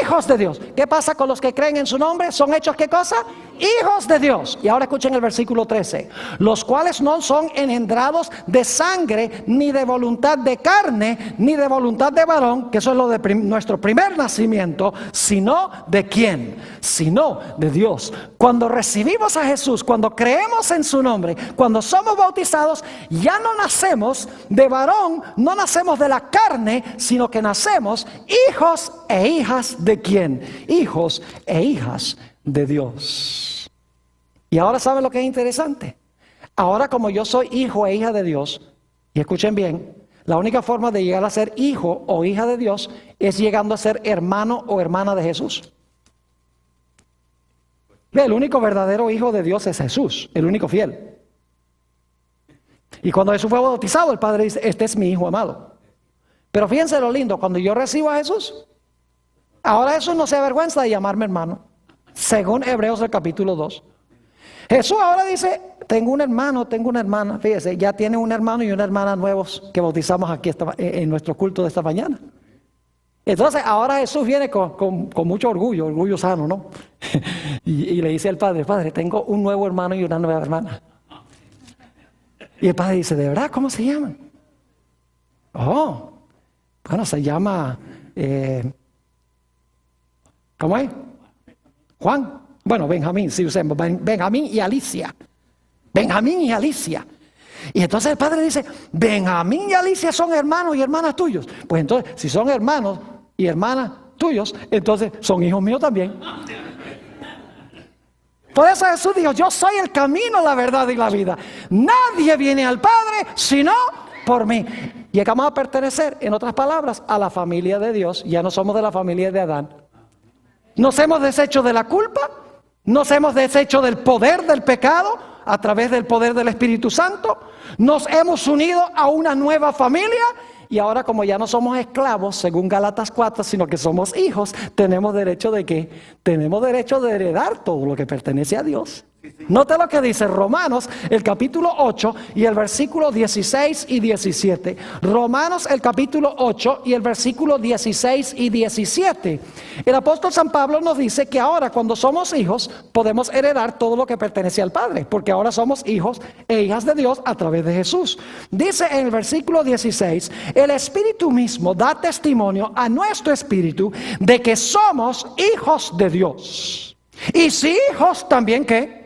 hijos de Dios. ¿Qué pasa con los que creen en su nombre? ¿Son hechos qué cosa? Hijos de Dios. Y ahora escuchen el versículo 13. Los cuales no son engendrados de sangre, ni de voluntad de carne, ni de voluntad de varón, que eso es lo de nuestro primer nacimiento, sino de ¿quién? Sino de Dios. Cuando recibimos a Jesús, cuando creemos en su nombre, cuando somos bautizados, ya no nacemos de varón, no nacemos de la carne, sino que nacemos hijos e hijas de ¿quién? Hijos e hijas de Dios. Y ahora ¿saben lo que es interesante? Ahora como yo soy hijo e hija de Dios, y escuchen bien, la única forma de llegar a ser hijo o hija de Dios es llegando a ser hermano o hermana de Jesús. El único verdadero hijo de Dios es Jesús, el único fiel. Y cuando Jesús fue bautizado, el Padre dice, este es mi hijo amado. Pero fíjense lo lindo, cuando yo recibo a Jesús, ahora Jesús no se avergüenza de llamarme hermano, según Hebreos el capítulo 2. Jesús ahora dice, tengo un hermano, tengo una hermana. Fíjese, ya tiene un hermano y una hermana nuevos que bautizamos aquí en nuestro culto de esta mañana. Entonces ahora Jesús viene con mucho orgullo, orgullo sano, ¿no? y le dice al Padre, Padre, tengo un nuevo hermano y una nueva hermana. Y el Padre dice, ¿de verdad? ¿Cómo se llaman? Oh, bueno, se llama, ¿cómo es? Juan. Bueno, Benjamín, si usemos Benjamín y Alicia. Benjamín y Alicia. Y entonces el padre dice, Benjamín y Alicia son hermanos y hermanas tuyos. Pues entonces, si son hermanos y hermanas tuyos, entonces son hijos míos también. Por eso Jesús dijo, yo soy el camino, la verdad y la vida. Nadie viene al Padre sino por mí. Llegamos a pertenecer, en otras palabras, a la familia de Dios. Ya no somos de la familia de Adán. Nos hemos deshecho de la culpa, nos hemos deshecho del poder del pecado a través del poder del Espíritu Santo. Nos hemos unido a una nueva familia. Y ahora, como ya no somos esclavos, según Gálatas 4, sino que somos hijos, tenemos derecho de ¿qué? Tenemos derecho de heredar todo lo que pertenece a Dios. Note lo que dice Romanos, el capítulo 8 y el versículo 16 y 17. Romanos, el capítulo 8 y el versículo 16 y 17. El apóstol San Pablo nos dice que ahora, cuando somos hijos, podemos heredar todo lo que pertenece al Padre, porque ahora somos hijos e hijas de Dios a través de Jesús. Dice en el versículo 16, el Espíritu mismo da testimonio a nuestro espíritu de que somos hijos de Dios. Y si hijos, también ¿qué?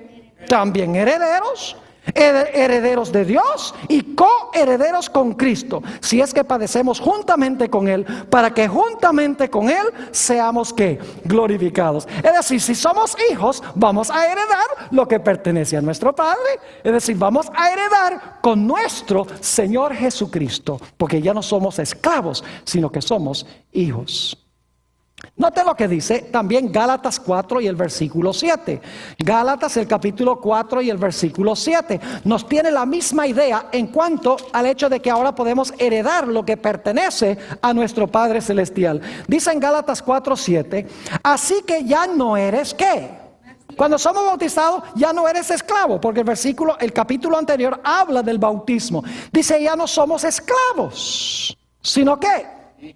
También herederos, herederos de Dios y coherederos con Cristo, si es que padecemos juntamente con Él, para que juntamente con Él seamos ¿qué? Glorificados. Es decir, si somos hijos, vamos a heredar lo que pertenece a nuestro Padre. Es decir, vamos a heredar con nuestro Señor Jesucristo, porque ya no somos esclavos, sino que somos hijos. Note lo que dice también Gálatas 4 y el versículo 7. Gálatas, el capítulo 4 y el versículo 7 nos tiene la misma idea en cuanto al hecho de que ahora podemos heredar lo que pertenece a nuestro Padre Celestial. Dice en Gálatas 4, 7, así que ya no eres ¿qué? Cuando somos bautizados ya no eres esclavo, porque el capítulo anterior habla del bautismo. Dice, ya no somos esclavos, sino ¿qué?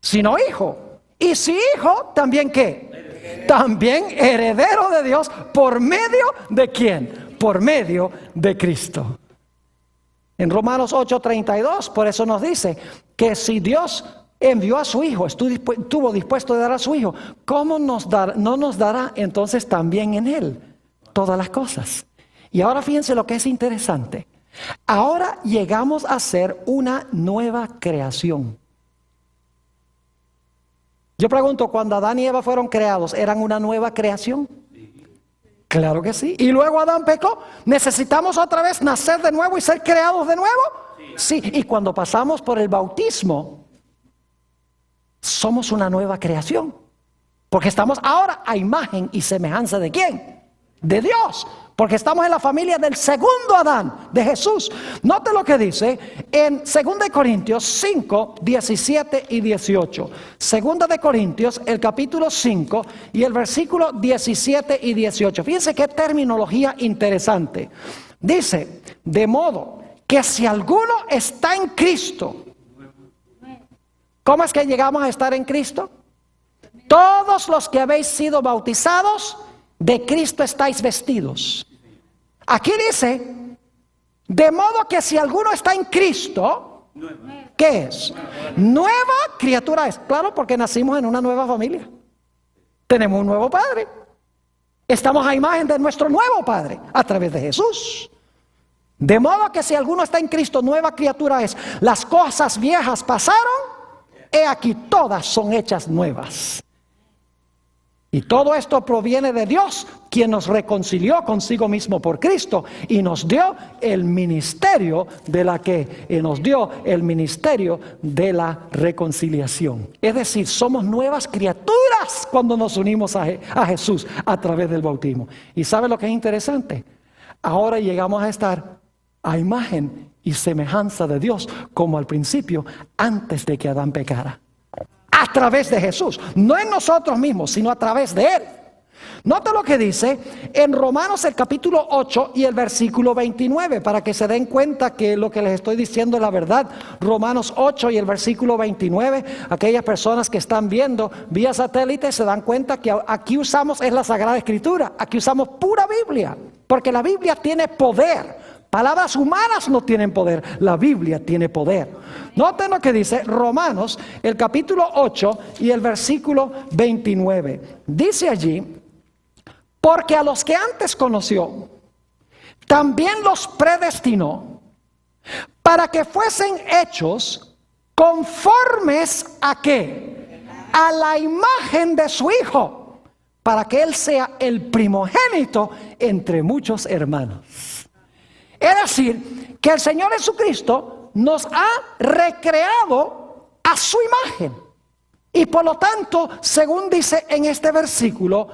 Sino hijo. Y si hijo, ¿también qué? También heredero de Dios. ¿Por medio de quién? Por medio de Cristo. En Romanos 8:32, por eso nos dice que si Dios envió a su hijo, estuvo dispuesto a dar a su hijo, ¿cómo no nos dará entonces también en él todas las cosas? Y ahora fíjense lo que es interesante. Ahora llegamos a ser una nueva creación. Yo pregunto, cuando Adán y Eva fueron creados, ¿eran una nueva creación? Claro que sí. Y luego Adán pecó. ¿Necesitamos otra vez nacer de nuevo y ser creados de nuevo? Sí. Y cuando pasamos por el bautismo, somos una nueva creación. Porque estamos ahora a imagen y semejanza ¿de quién? De Dios. Porque estamos en la familia del segundo Adán, de Jesús. Note lo que dice en 2 Corintios 5, 17 y 18. 2 Corintios, el capítulo 5 y el versículo 17 y 18. Fíjense qué terminología interesante. Dice, de modo que si alguno está en Cristo, ¿cómo es que llegamos a estar en Cristo? Todos los que habéis sido bautizados, de Cristo estáis vestidos. Aquí dice, de modo que si alguno está en Cristo, ¿qué es? Nueva criatura es. Claro, porque nacimos en una nueva familia. Tenemos un nuevo Padre. Estamos a imagen de nuestro nuevo Padre a través de Jesús. De modo que si alguno está en Cristo, nueva criatura es. Las cosas viejas pasaron, he aquí todas son hechas nuevas. Y todo esto proviene de Dios, quien nos reconcilió consigo mismo por Cristo y nos dio el ministerio nos dio el ministerio de la reconciliación. Es decir, somos nuevas criaturas cuando nos unimos a Jesús a través del bautismo. ¿Y sabe lo que es interesante? Ahora llegamos a estar a imagen y semejanza de Dios como al principio, antes de que Adán pecara. A través de Jesús, no en nosotros mismos, sino a través de Él. Nota lo que dice en Romanos el capítulo 8 y el versículo 29, para que se den cuenta que lo que les estoy diciendo es la verdad. Romanos 8 y el versículo 29, aquellas personas que están viendo vía satélite se dan cuenta que aquí usamos es la Sagrada Escritura, aquí usamos pura Biblia, porque la Biblia tiene poder. Palabras humanas no tienen poder, la Biblia tiene poder. Noten lo que dice Romanos, el capítulo 8 y el versículo 29. Dice allí, Porque a los que antes conoció, también los predestinó para que fuesen hechos conformes ¿a qué? A la imagen de su Hijo, para que Él sea el primogénito entre muchos hermanos. Es decir, que el Señor Jesucristo nos ha recreado a su imagen. Y por lo tanto, según dice en este versículo,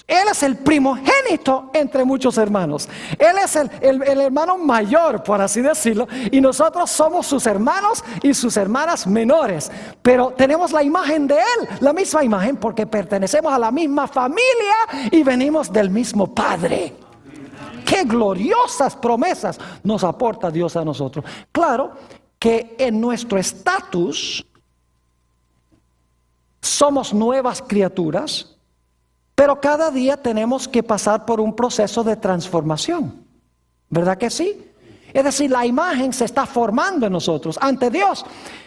Él es el primogénito entre muchos hermanos. Él es el hermano mayor, por así decirlo, y nosotros somos sus hermanos y sus hermanas menores. Pero tenemos la imagen de Él, la misma imagen, porque pertenecemos a la misma familia y venimos del mismo Padre. ¡Qué gloriosas promesas nos aporta Dios a nosotros! Claro que en nuestro estatus somos nuevas criaturas, pero cada día tenemos que pasar por un proceso de transformación. ¿Verdad que sí? Es decir, la imagen se está formando en nosotros ante Dios.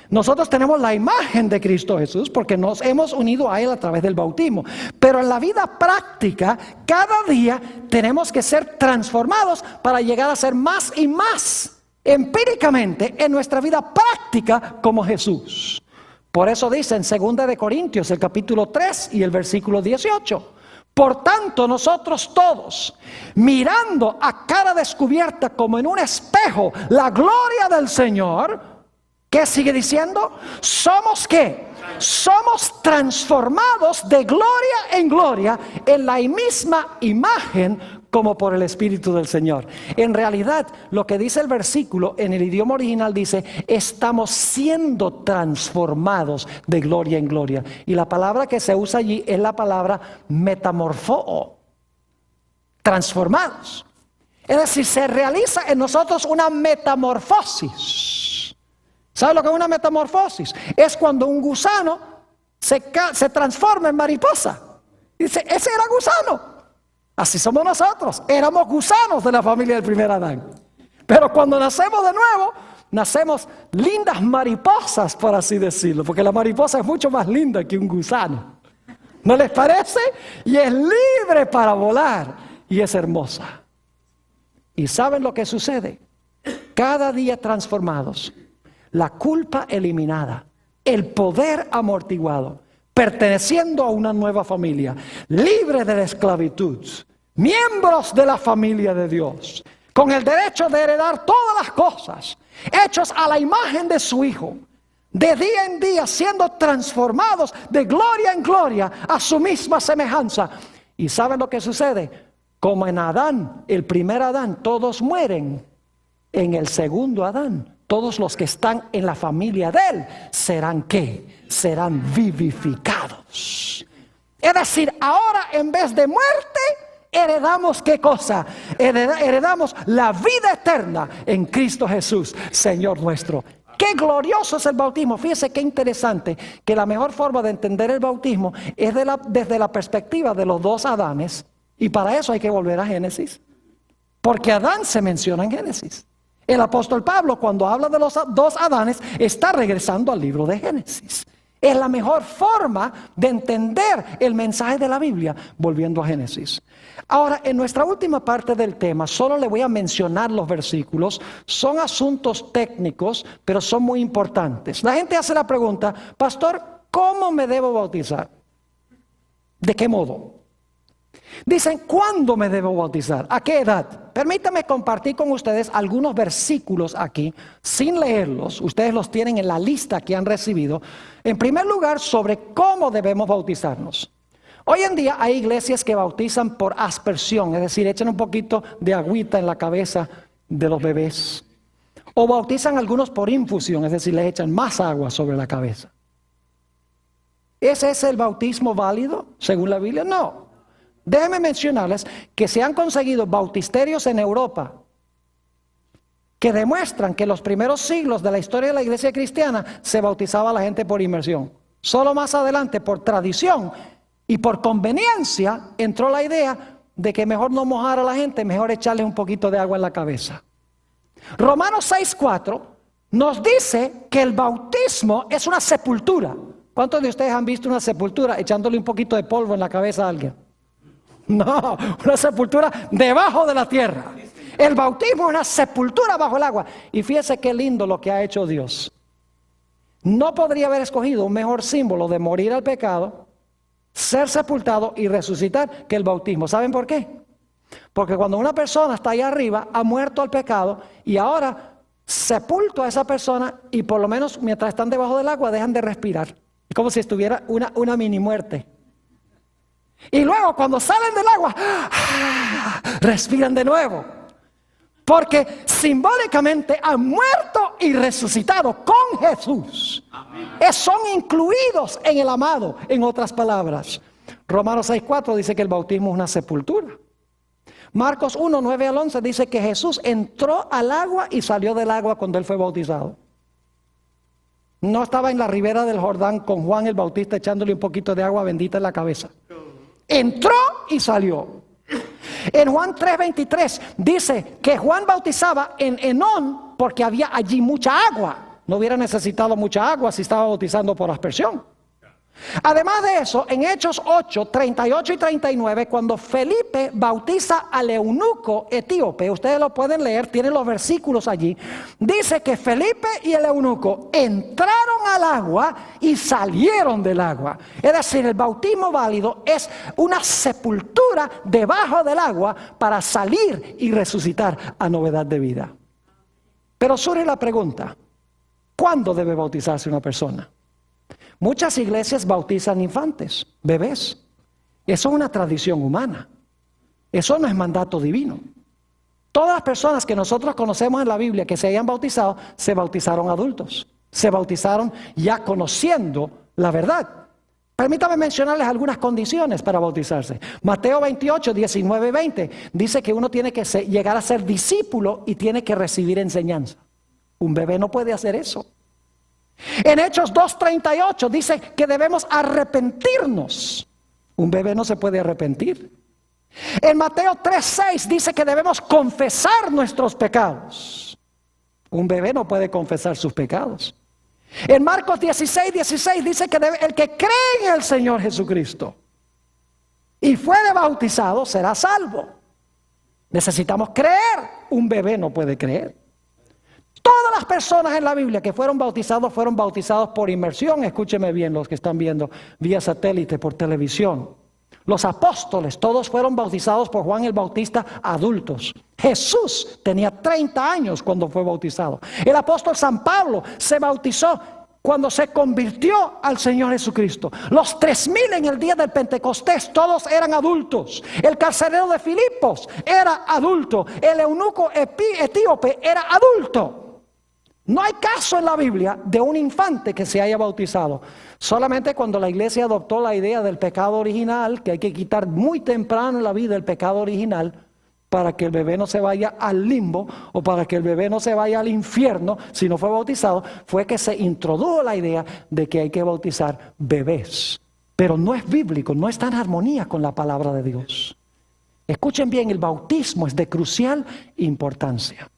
Nosotros tenemos la imagen de Cristo Jesús porque nos hemos unido a Él a través del bautismo. Pero en la vida práctica, cada día tenemos que ser transformados para llegar a ser más y más empíricamente en nuestra vida práctica como Jesús. Por eso dice en 2 de Corintios, el capítulo 3 y el versículo 18. Por tanto, nosotros todos, mirando a cara descubierta como en un espejo la gloria del Señor, ¿qué sigue diciendo? ¿Somos qué? Somos transformados de gloria en gloria en la misma imagen como por el Espíritu del Señor. En realidad, lo que dice el versículo en el idioma original dice, estamos siendo transformados de gloria en gloria. Y la palabra que se usa allí es la palabra metamorfoo, transformados. Es decir, se realiza en nosotros una metamorfosis. ¿Sabe lo que es una metamorfosis? Es cuando un gusano se transforma en mariposa. Dice, ese era gusano. Así somos nosotros, éramos gusanos de la familia del primer Adán. Pero cuando nacemos de nuevo, nacemos lindas mariposas, por así decirlo. Porque la mariposa es mucho más linda que un gusano. ¿No les parece? Y es libre para volar y es hermosa. ¿Y saben lo que sucede? Cada día transformados, la culpa eliminada, el poder amortiguado, perteneciendo a una nueva familia, libre de la esclavitud, miembros de la familia de Dios, con el derecho de heredar todas las cosas, hechos a la imagen de su Hijo, de día en día siendo transformados de gloria en gloria a su misma semejanza. ¿Y saben lo que sucede? Como en Adán, el primer Adán, todos mueren. En el segundo Adán, todos los que están en la familia de Él, ¿serán qué? Serán vivificados. Es decir, ahora en vez de muerte, heredamos ¿qué cosa? Heredamos la vida eterna en Cristo Jesús, Señor nuestro. Qué glorioso es el bautismo. Fíjese qué interesante que la mejor forma de entender el bautismo es desde la perspectiva de los dos Adanes. Y para eso hay que volver a Génesis. Porque Adán se menciona en Génesis. El apóstol Pablo, cuando habla de los dos Adanes, está regresando al libro de Génesis. Es la mejor forma de entender el mensaje de la Biblia, volviendo a Génesis. Ahora, en nuestra última parte del tema, solo le voy a mencionar los versículos. Son asuntos técnicos, pero son muy importantes. La gente hace la pregunta, pastor, ¿cómo me debo bautizar? ¿De qué modo? Dicen, ¿cuándo me debo bautizar? ¿A qué edad? Permítame compartir con ustedes algunos versículos aquí, sin leerlos. Ustedes los tienen en la lista que han recibido. En primer lugar, sobre cómo debemos bautizarnos. Hoy en día hay iglesias que bautizan por aspersión, es decir, echan un poquito de agüita en la cabeza de los bebés. O bautizan algunos por infusión, es decir, le echan más agua sobre la cabeza. ¿Ese es el bautismo válido según la Biblia? No. Déjenme mencionarles que se han conseguido bautisterios en Europa que demuestran que en los primeros siglos de la historia de la iglesia cristiana se bautizaba a la gente por inmersión. Solo más adelante, por tradición y por conveniencia, entró la idea de que mejor no mojar a la gente, mejor echarle un poquito de agua en la cabeza. Romanos 6:4 nos dice que el bautismo es una sepultura. ¿Cuántos de ustedes han visto una sepultura echándole un poquito de polvo en la cabeza a alguien? No, una sepultura debajo de la tierra. El bautismo es una sepultura bajo el agua. Y fíjese qué lindo lo que ha hecho Dios. No podría haber escogido un mejor símbolo de morir al pecado, ser sepultado y resucitar que el bautismo. ¿Saben por qué? Porque cuando una persona está ahí arriba, ha muerto al pecado y ahora sepulto a esa persona y por lo menos mientras están debajo del agua dejan de respirar. Es como si estuviera una mini muerte. Y luego cuando salen del agua, respiran de nuevo. Porque simbólicamente han muerto y resucitado con Jesús. Son incluidos en el amado, en otras palabras. Romanos 6:4 dice que el bautismo es una sepultura. Marcos 1:9 al 11 dice que Jesús entró al agua y salió del agua cuando él fue bautizado. No estaba en la ribera del Jordán con Juan el Bautista echándole un poquito de agua bendita en la cabeza. Entró y salió. En Juan 3:23 dice que Juan bautizaba en Enón porque había allí mucha agua. No hubiera necesitado mucha agua si estaba bautizando por aspersión. Además de eso, en Hechos 8:38 y 39, cuando Felipe bautiza al eunuco etíope, ustedes lo pueden leer, tienen los versículos allí, dice que Felipe y el eunuco entraron al agua y salieron del agua. Es decir, el bautismo válido es una sepultura debajo del agua para salir y resucitar a novedad de vida. Pero surge la pregunta, ¿cuándo debe bautizarse una persona? Muchas iglesias bautizan infantes, bebés. Eso es una tradición humana. Eso no es mandato divino. Todas las personas que nosotros conocemos en la Biblia que se hayan bautizado, se bautizaron adultos. Se bautizaron ya conociendo la verdad. Permítame mencionarles algunas condiciones para bautizarse. Mateo 28, 19, 20 dice que uno tiene que llegar a ser discípulo y tiene que recibir enseñanza. Un bebé no puede hacer eso. En Hechos 2:38 dice que debemos arrepentirnos. Un bebé no se puede arrepentir. En Mateo 3:6 dice que debemos confesar nuestros pecados. Un bebé no puede confesar sus pecados. En Marcos 16:16 dice que el que cree en el Señor Jesucristo y fuere bautizado será salvo. Necesitamos creer. Un bebé no puede creer. Todas las personas en la Biblia que fueron bautizados por inmersión. Escúcheme bien los que están viendo vía satélite, por televisión. Los apóstoles, todos fueron bautizados por Juan el Bautista adultos. Jesús tenía 30 años cuando fue bautizado. El apóstol San Pablo se bautizó cuando se convirtió al Señor Jesucristo. Los 3,000 en el día del Pentecostés, todos eran adultos. El carcelero de Filipos era adulto. El eunuco etíope era adulto. No hay caso en la Biblia de un infante que se haya bautizado. Solamente cuando la iglesia adoptó la idea del pecado original, que hay que quitar muy temprano en la vida el pecado original, para que el bebé no se vaya al limbo o para que el bebé no se vaya al infierno si no fue bautizado, fue que se introdujo la idea de que hay que bautizar bebés. Pero no es bíblico, no está en armonía con la palabra de Dios. Escuchen bien, el bautismo es de crucial importancia.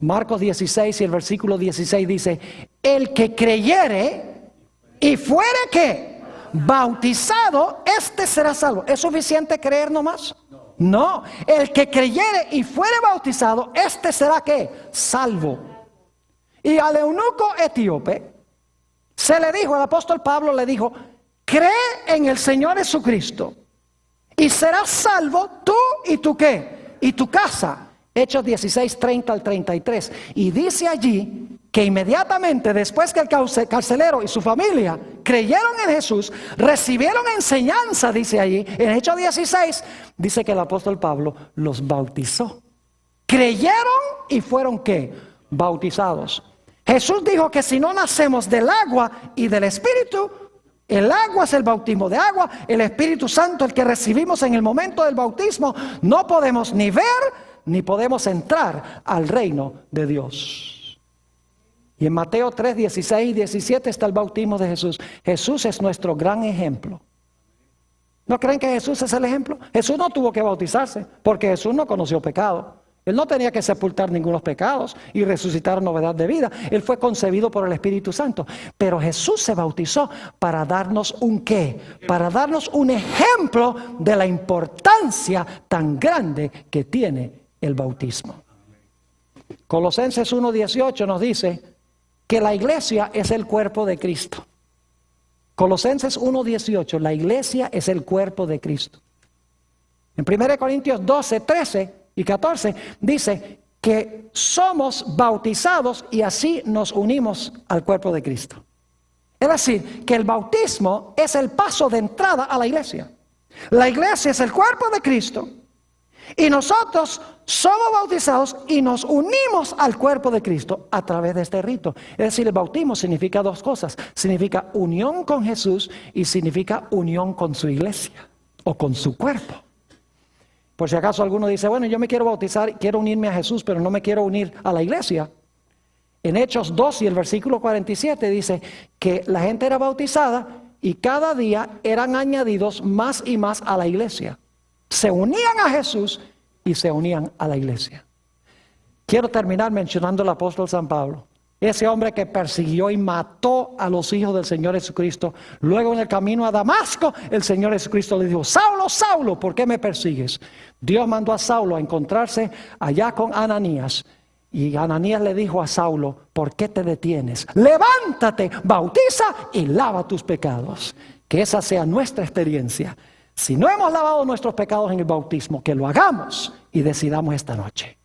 Marcos 16 y el versículo 16 dice, el que creyere y fuere ¿qué? Bautizado, este será salvo. ¿Es suficiente creer nomás? No, el que creyere y fuere bautizado, este será ¿qué? Salvo. Y al eunuco etíope se le dijo, el apóstol Pablo le dijo, cree en el Señor Jesucristo y serás salvo tú y tu ¿qué? Y tu casa. Hechos 16, 30 al 33. Y dice allí que inmediatamente después que el carcelero y su familia creyeron en Jesús, recibieron enseñanza, dice allí, en Hechos 16, dice que el apóstol Pablo los bautizó. Creyeron y fueron ¿qué? Bautizados. Jesús dijo que si no nacemos del agua y del Espíritu, el agua es el bautismo de agua, el Espíritu Santo el que recibimos en el momento del bautismo, no podemos ni ver ni podemos entrar al reino de Dios. Y en Mateo 3, 16 y 17 está el bautismo de Jesús. Jesús es nuestro gran ejemplo. ¿No creen que Jesús es el ejemplo? Jesús no tuvo que bautizarse porque Jesús no conoció pecado. Él no tenía que sepultar ningunos pecados y resucitar novedad de vida. Él fue concebido por el Espíritu Santo. Pero Jesús se bautizó para darnos un qué, para darnos un ejemplo de la importancia tan grande que tiene el bautismo. Colosenses 1:18 nos dice que la iglesia es el cuerpo de Cristo. Colosenses 1:18, la iglesia es el cuerpo de Cristo. En 1 Corintios 12:13 y 14 dice que somos bautizados y así nos unimos al cuerpo de Cristo. Es decir, que el bautismo es el paso de entrada a la iglesia. La iglesia es el cuerpo de Cristo y nosotros somos bautizados y nos unimos al cuerpo de Cristo a través de este rito. Es decir, el bautismo significa dos cosas. Significa unión con Jesús y significa unión con su iglesia o con su cuerpo. Por si acaso alguno dice, bueno, yo me quiero bautizar, quiero unirme a Jesús, pero no me quiero unir a la iglesia. En Hechos 2 y el versículo 47 dice que la gente era bautizada y cada día eran añadidos más y más a la iglesia. Se unían a Jesús y se unían a la iglesia. Quiero terminar mencionando al apóstol San Pablo. Ese hombre que persiguió y mató a los hijos del Señor Jesucristo. Luego en el camino a Damasco, el Señor Jesucristo le dijo, Saulo, Saulo, ¿por qué me persigues? Dios mandó a Saulo a encontrarse allá con Ananías. Y Ananías le dijo a Saulo, ¿por qué te detienes? Levántate, bautiza y lava tus pecados. Que esa sea nuestra experiencia. Si no hemos lavado nuestros pecados en el bautismo, que lo hagamos y decidamos esta noche.